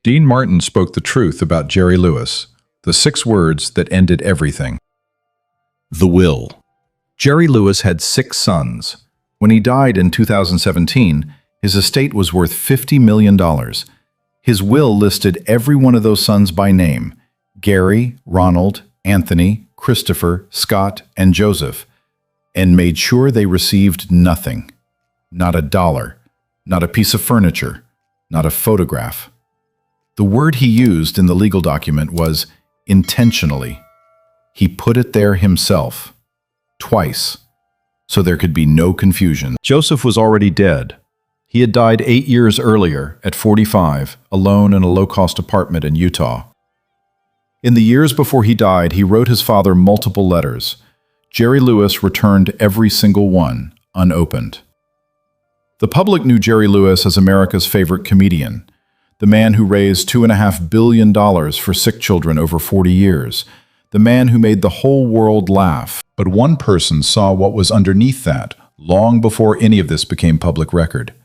Dean Martin spoke the truth about Jerry Lewis, the 6 words that ended everything. The will. Jerry Lewis had 6 sons. When he died in 2017, his estate was worth $50 million. His will listed every one of those sons by name: Gary, Ronald, Anthony, Christopher, Scott, and Joseph, and made sure they received nothing. Not a dollar, not a piece of furniture, not a photograph. The word he used in the legal document was intentionally. He put it there himself, twice, so there could be no confusion. Joseph was already dead. He had died 8 years earlier, at 45, alone in a low-cost apartment in Utah. In the years before he died, he wrote his father multiple letters. Jerry Lewis returned every single one, unopened. The public knew Jerry Lewis as America's favorite comedian, the man who raised $2.5 billion for sick children over 40 years, the man who made the whole world laugh. But one person saw what was underneath that long before any of this became public record.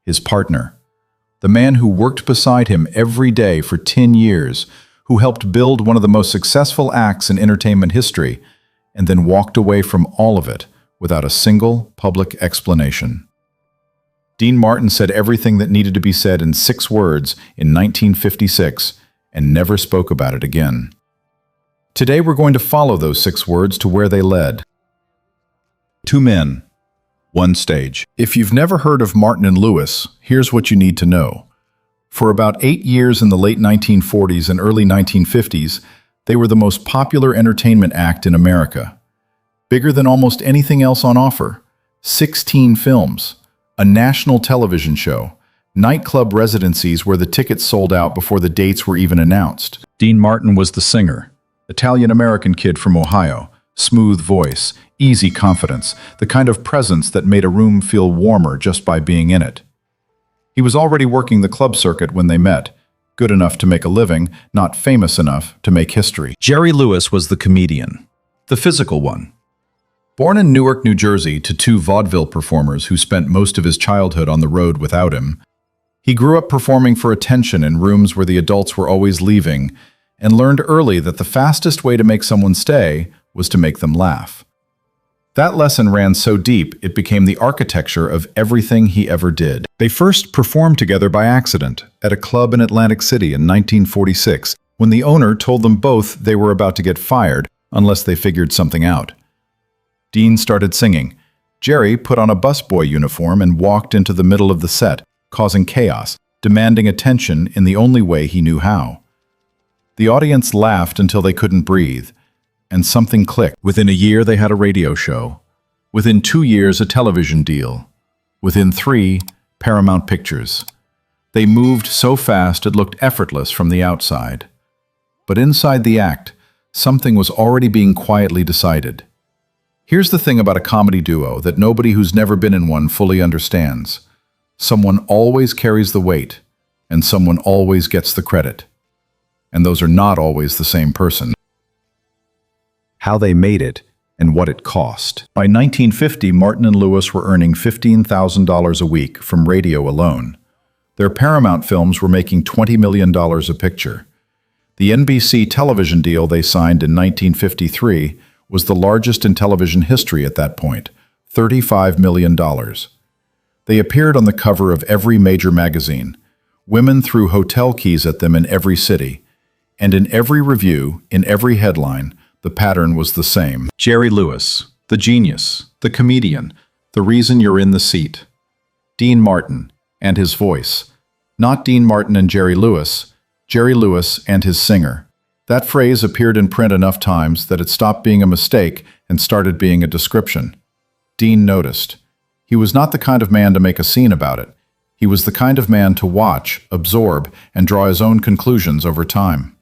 His partner, the man who worked beside him every day for 10 years, who helped build one of the most successful acts in entertainment history, and then walked away from all of it without a single public explanation. Dean Martin said everything that needed to be said in 6 words in 1956 and never spoke about it again. Today we're going to follow those 6 words to where they led. 2 men, 1 stage. If you've never heard of Martin and Lewis, here's what you need to know. For about 8 years in the late 1940s and early 1950s, they were the most popular entertainment act in America. Bigger than almost anything else on offer. 16 films, a national television show, nightclub residencies where the tickets sold out before the dates were even announced. Dean Martin was the singer. Italian-American kid from Ohio, smooth voice, easy confidence, the kind of presence that made a room feel warmer just by being in it. He was already working the club circuit when they met, good enough to make a living, not famous enough to make history. Jerry Lewis was the comedian, the physical one. Born in Newark, New Jersey, to 2 vaudeville performers who spent most of his childhood on the road without him, he grew up performing for attention in rooms where the adults were always leaving, and learned early that the fastest way to make someone stay was to make them laugh. That lesson ran so deep it became the architecture of everything he ever did. They first performed together by accident at a club in Atlantic City in 1946 when the owner told them both they were about to get fired unless they figured something out. Dean started singing. Jerry put on a busboy uniform and walked into the middle of the set, causing chaos, demanding attention in the only way he knew how. The audience laughed until they couldn't breathe, and something clicked. Within a year, they had a radio show. Within 2 years, a television deal. Within 3, Paramount Pictures. They moved so fast it looked effortless from the outside. But inside the act, something was already being quietly decided. Here's the thing about a comedy duo that nobody who's never been in one fully understands. Someone always carries the weight, and someone always gets the credit. And those are not always the same person. How they made it, and what it cost. By 1950, Martin and Lewis were earning $15,000 a week from radio alone. Their Paramount films were making $20 million a picture. The NBC television deal they signed in 1953 was the largest in television history at that point, $35 million. They appeared on the cover of every major magazine. Women threw hotel keys at them in every city. And in every review, in every headline, the pattern was the same. Jerry Lewis, the genius, the comedian, the reason you're in the seat. Dean Martin and his voice. Not Dean Martin and Jerry Lewis and his singer. That phrase appeared in print enough times that it stopped being a mistake and started being a description. Dean noticed. He was not the kind of man to make a scene about it. He was the kind of man to watch, absorb, and draw his own conclusions over time.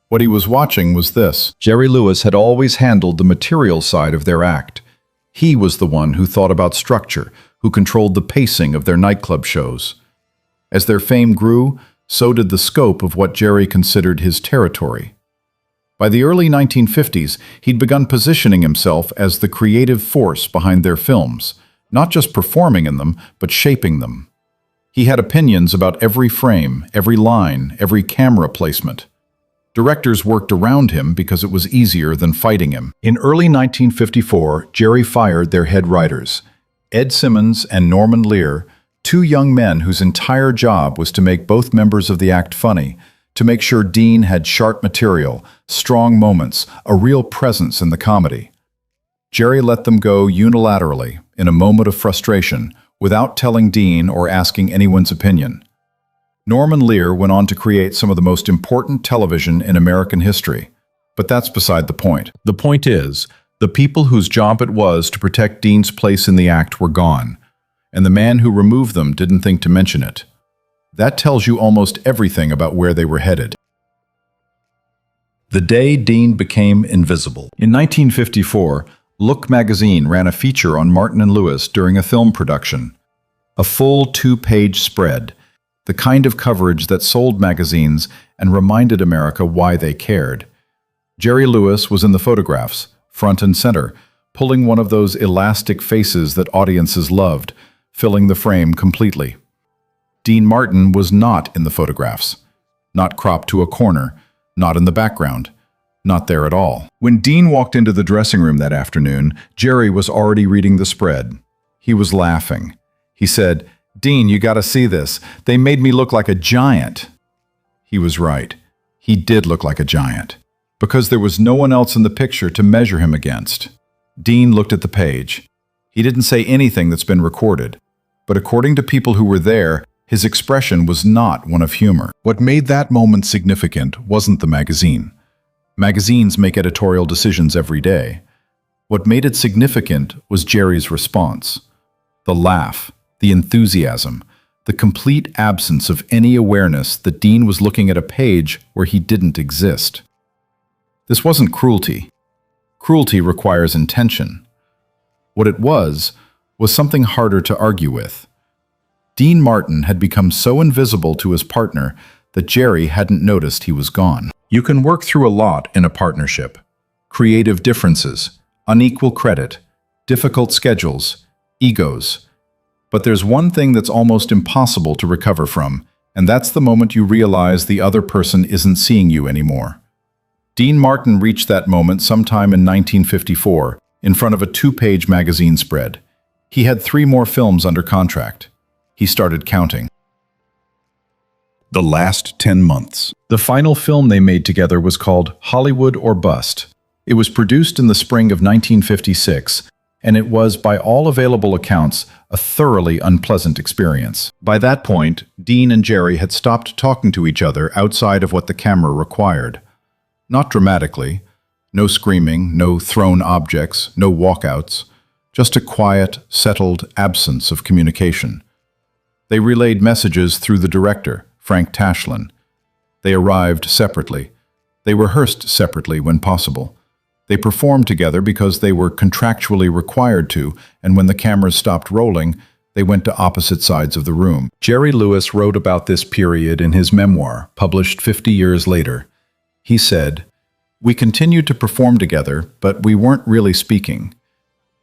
What he was watching was this. Jerry Lewis had always handled the material side of their act. He was the one who thought about structure, who controlled the pacing of their nightclub shows. As their fame grew, so did the scope of what Jerry considered his territory. By the early 1950s, he'd begun positioning himself as the creative force behind their films, not just performing in them, but shaping them. He had opinions about every frame, every line, every camera placement. Directors worked around him because it was easier than fighting him. In early 1954, Jerry fired their head writers, Ed Simmons and Norman Lear, two young men whose entire job was to make both members of the act funny, to make sure Dean had sharp material, strong moments, a real presence in the comedy. Jerry let them go unilaterally, in a moment of frustration, without telling Dean or asking anyone's opinion. Norman Lear went on to create some of the most important television in American history, but that's beside the point. The point is, the people whose job it was to protect Dean's place in the act were gone, and the man who removed them didn't think to mention it. That tells you almost everything about where they were headed. The day Dean became invisible. In 1954, Look magazine ran a feature on Martin and Lewis during a film production. A full 2-page spread, the kind of coverage that sold magazines and reminded America why they cared. Jerry Lewis was in the photographs, front and center, pulling one of those elastic faces that audiences loved, filling the frame completely. Dean Martin was not in the photographs, not cropped to a corner, not in the background, not there at all. When Dean walked into the dressing room that afternoon, Jerry was already reading the spread. He was laughing. He said, "Dean, you gotta see this. They made me look like a giant." He was right. He did look like a giant, because there was no one else in the picture to measure him against. Dean looked at the page. He didn't say anything that's been recorded, but according to people who were there, his expression was not one of humor. What made that moment significant wasn't the magazine. Magazines make editorial decisions every day. What made it significant was Jerry's response. The laugh, the enthusiasm, the complete absence of any awareness that Dean was looking at a page where he didn't exist. This wasn't cruelty. Cruelty requires intention. What it was something harder to argue with. Dean Martin had become so invisible to his partner that Jerry hadn't noticed he was gone. You can work through a lot in a partnership. Creative differences, unequal credit, difficult schedules, egos. But there's one thing that's almost impossible to recover from, and that's the moment you realize the other person isn't seeing you anymore. Dean Martin reached that moment sometime in 1954, in front of a 2-page magazine spread. He had 3 more films under contract. He started counting. The last 10 months. The final film they made together was called Hollywood or Bust. It was produced in the spring of 1956, and it was, by all available accounts, a thoroughly unpleasant experience. By that point, Dean and Jerry had stopped talking to each other outside of what the camera required. Not dramatically. No screaming, no thrown objects, no walkouts. Just a quiet, settled absence of communication. They relayed messages through the director, Frank Tashlin. They arrived separately. They rehearsed separately when possible. They performed together because they were contractually required to, and when the cameras stopped rolling, they went to opposite sides of the room. Jerry Lewis wrote about this period in his memoir, published 50 years later. He said, "We continued to perform together, but we weren't really speaking."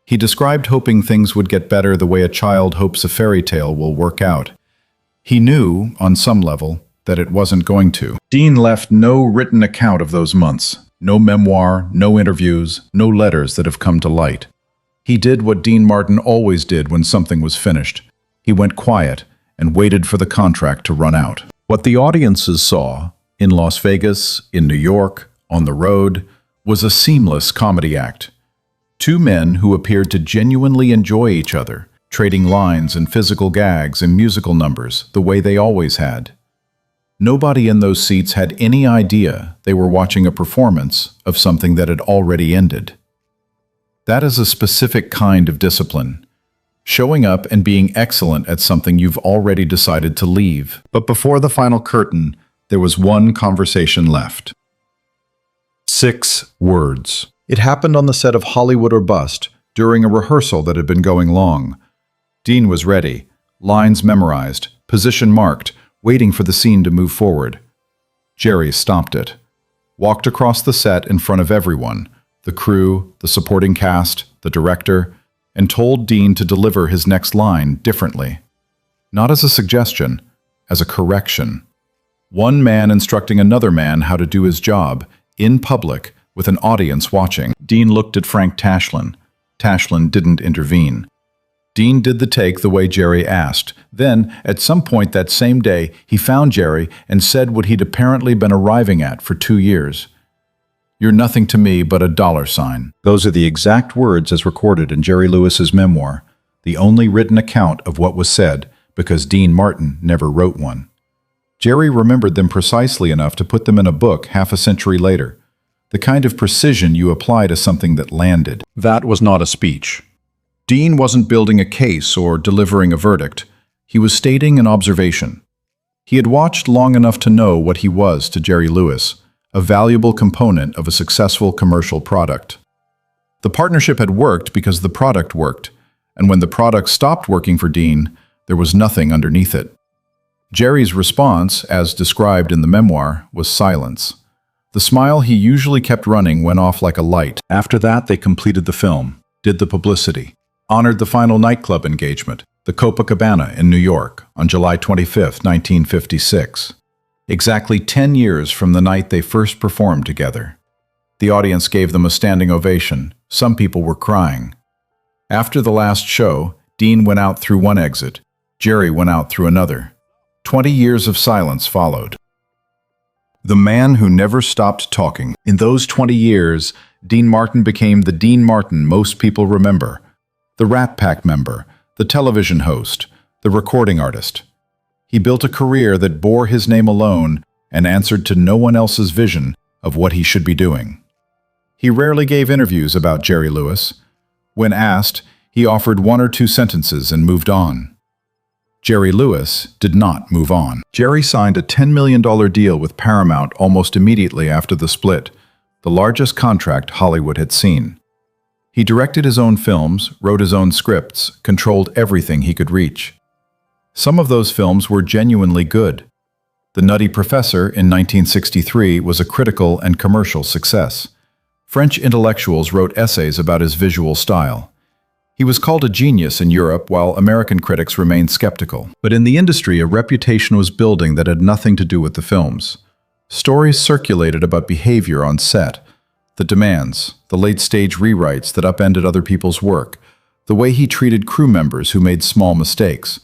He described hoping things would get better the way a child hopes a fairy tale will work out. He knew, on some level, that it wasn't going to. Dean left no written account of those months, no memoir, no interviews, no letters that have come to light. He did what Dean Martin always did when something was finished. He went quiet and waited for the contract to run out. What the audiences saw, in Las Vegas, in New York, on the road, was a seamless comedy act. 2 men who appeared to genuinely enjoy each other, trading lines and physical gags and musical numbers the way they always had. Nobody in those seats had any idea they were watching a performance of something that had already ended. That is a specific kind of discipline, showing up and being excellent at something you've already decided to leave. But before the final curtain, there was one conversation left. 6 words. It happened on the set of Hollywood or Bust, during a rehearsal that had been going long. Dean was ready, lines memorized, position marked, waiting for the scene to move forward. Jerry stopped it, walked across the set in front of everyone, the crew, the supporting cast, the director, and told Dean to deliver his next line differently. not as a suggestion, as a correction. One man instructing another man how to do his job, in public, with an audience watching. Dean looked at Frank Tashlin. Tashlin didn't intervene. Dean did the take the way Jerry asked. Then, at some point that same day, he found Jerry and said what he'd apparently been arriving at for 2 years. "You're nothing to me but a $." Those are the exact words as recorded in Jerry Lewis's memoir, the only written account of what was said, because Dean Martin never wrote one. Jerry remembered them precisely enough to put them in a book half a century later, the kind of precision you apply to something that landed. That was not a speech. Dean wasn't building a case or delivering a verdict. He was stating an observation. He had watched long enough to know what he was to Jerry Lewis, a valuable component of a successful commercial product. The partnership had worked because the product worked, and when the product stopped working for Dean, there was nothing underneath it. Jerry's response, as described in the memoir, was silence. The smile he usually kept running went off like a light. After that, they completed the film, did the publicity, honored the final nightclub engagement, the Copacabana in New York, on July 25, 1956. Exactly 10 years from the night they first performed together. The audience gave them a standing ovation. Some people were crying. After the last show, Dean went out through one exit. Jerry went out through another. 20 years of silence followed. The man who never stopped talking. In those 20 years, Dean Martin became the Dean Martin most people remember. The Rat Pack member, the television host, the recording artist. He built a career that bore his name alone and answered to no one else's vision of what he should be doing. He rarely gave interviews about Jerry Lewis. When asked, he offered 1 or 2 sentences and moved on. Jerry Lewis did not move on. Jerry signed a $10 million deal with Paramount almost immediately after the split, the largest contract Hollywood had seen. He directed his own films, wrote his own scripts, controlled everything he could reach. Some of those films were genuinely good. The Nutty Professor in 1963 was a critical and commercial success. French intellectuals wrote essays about his visual style. He was called a genius in Europe while American critics remained skeptical. But in the industry, a reputation was building that had nothing to do with the films. Stories circulated about behavior on set, the demands, the late-stage rewrites that upended other people's work, the way he treated crew members who made small mistakes.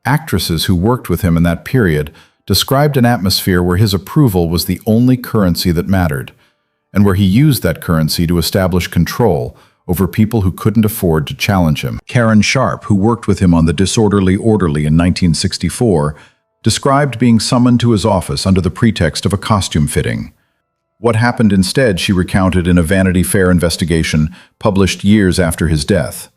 Actresses who worked with him in that period described an atmosphere where his approval was the only currency that mattered, and where he used that currency to establish control over people who couldn't afford to challenge him. Karen Sharp, who worked with him on The Disorderly Orderly in 1964, described being summoned to his office under the pretext of a costume fitting. What happened instead, she recounted in a Vanity Fair investigation published years after his death.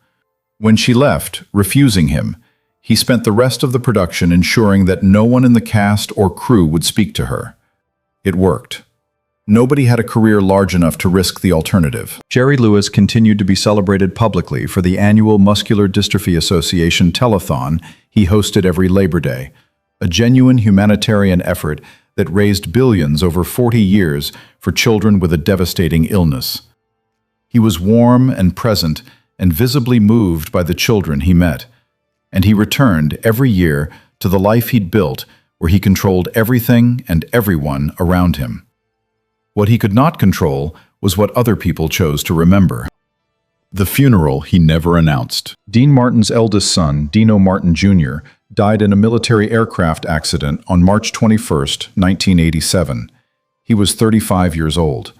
When she left, refusing him, he spent the rest of the production ensuring that no one in the cast or crew would speak to her. It worked. Nobody had a career large enough to risk the alternative. Jerry Lewis continued to be celebrated publicly for the annual Muscular Dystrophy Association telethon he hosted every Labor Day, a genuine humanitarian effort that raised billions over 40 years for children with a devastating illness. He was warm and present and visibly moved by the children he met, and he returned every year to the life he'd built where he controlled everything and everyone around him. What he could not control was what other people chose to remember. The funeral he never announced. Dean Martin's eldest son, Dino Martin Jr., died in a military aircraft accident on March 21, 1987. He was 35 years old.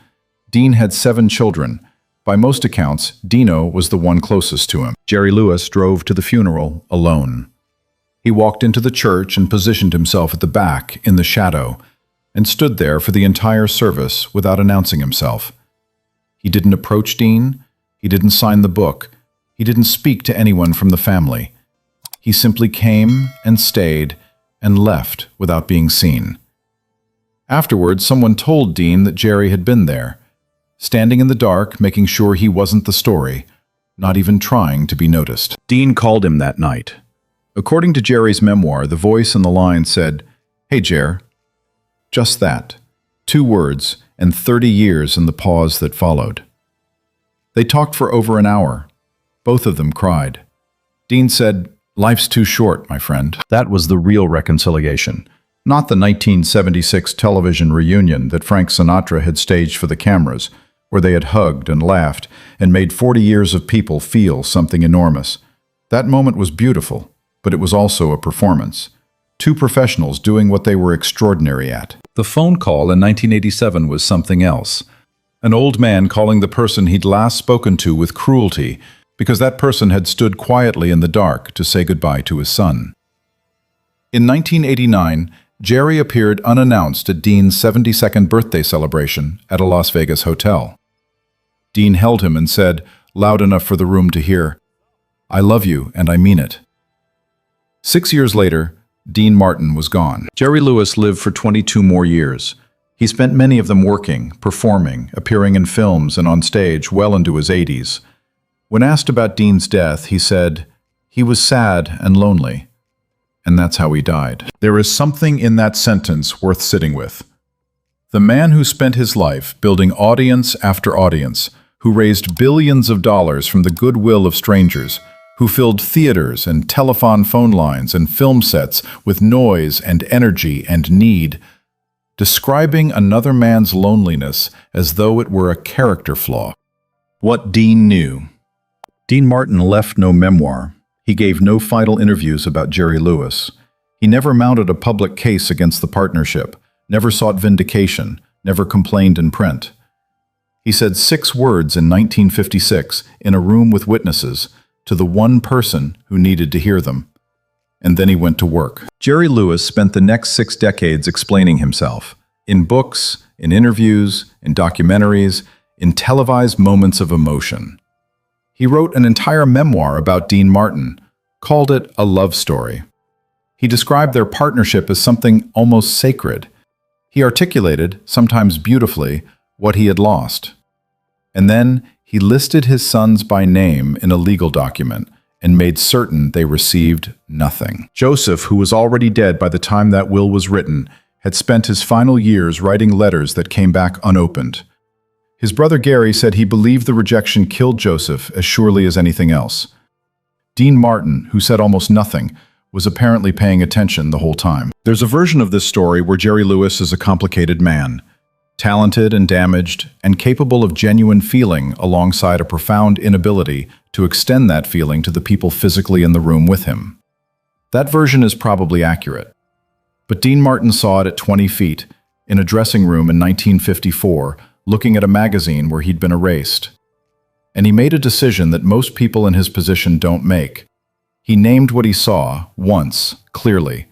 Dean had 7 children. By most accounts, Dino was the one closest to him. Jerry Lewis drove to the funeral alone. He walked into the church and positioned himself at the back, in the shadow, and stood there for the entire service without announcing himself. He didn't approach Dean. He didn't sign the book. He didn't speak to anyone from the family. He simply came and stayed and left without being seen. Afterwards, someone told Dean that Jerry had been there, standing in the dark, making sure he wasn't the story, not even trying to be noticed. Dean called him that night. According to Jerry's memoir, the voice in the line said, "Hey, Jer." Just that. 2 words and 30 years in the pause that followed. They talked for over an hour. Both of them cried. Dean said, Life's too short, my friend. That was the real reconciliation, not the 1976 television reunion that Frank Sinatra had staged for the cameras, where they had hugged and laughed and made 40 years of people feel something enormous. That moment was beautiful, but it was also a performance. Two professionals doing what they were extraordinary at. The phone call in 1987 was something else. An old man calling the person he'd last spoken to with cruelty because that person had stood quietly in the dark to say goodbye to his son. In 1989, Jerry appeared unannounced at Dean's 72nd birthday celebration at a Las Vegas hotel. Dean held him and said, loud enough for the room to hear, "I love you, and I mean it." 6 years later, Dean Martin was gone. Jerry Lewis lived for 22 more years. He spent many of them working, performing, appearing in films and on stage well into his 80s. When asked about Dean's death, he said, "He was sad and lonely." And that's how he died. There is something in that sentence worth sitting with. The man who spent his life building audience after audience, who raised billions of dollars from the goodwill of strangers, who filled theaters and telephone phone lines and film sets with noise and energy and need, describing another man's loneliness as though it were a character flaw. What Dean knew. Dean Martin left no memoir. He gave no final interviews about Jerry Lewis. He never mounted a public case against the partnership, never sought vindication, never complained in print. He said 6 words in 1956 in a room with witnesses to the one person who needed to hear them. And then he went to work. Jerry Lewis spent the next 6 decades explaining himself, in books, in interviews, in documentaries, in televised moments of emotion. He wrote an entire memoir about Dean Martin, called it a love story. He described their partnership as something almost sacred. He articulated, sometimes beautifully, what he had lost. And then he listed his sons by name in a legal document and made certain they received nothing. Joseph, who was already dead by the time that will was written, had spent his final years writing letters that came back unopened. His brother Gary said he believed the rejection killed Joseph as surely as anything else. Dean Martin, who said almost nothing, was apparently paying attention the whole time. There's a version of this story where Jerry Lewis is a complicated man, talented and damaged, and capable of genuine feeling alongside a profound inability to extend that feeling to the people physically in the room with him. That version is probably accurate. But Dean Martin saw it at 20 feet, in a dressing room in 1954, looking at a magazine where he'd been erased. And he made a decision that most people in his position don't make. He named what he saw, once, clearly,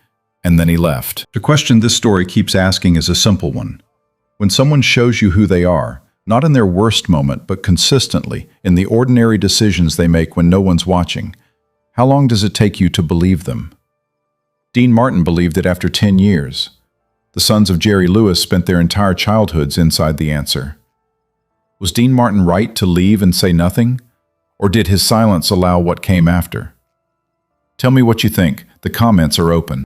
and then he left. The question this story keeps asking is a simple one. When someone shows you who they are, not in their worst moment, but consistently, in the ordinary decisions they make when no one's watching, how long does it take you to believe them? Dean Martin believed it after 10 years. The sons of Jerry Lewis spent their entire childhoods inside the answer. Was Dean Martin right to leave and say nothing? Or did his silence allow what came after? Tell me what you think. The comments are open.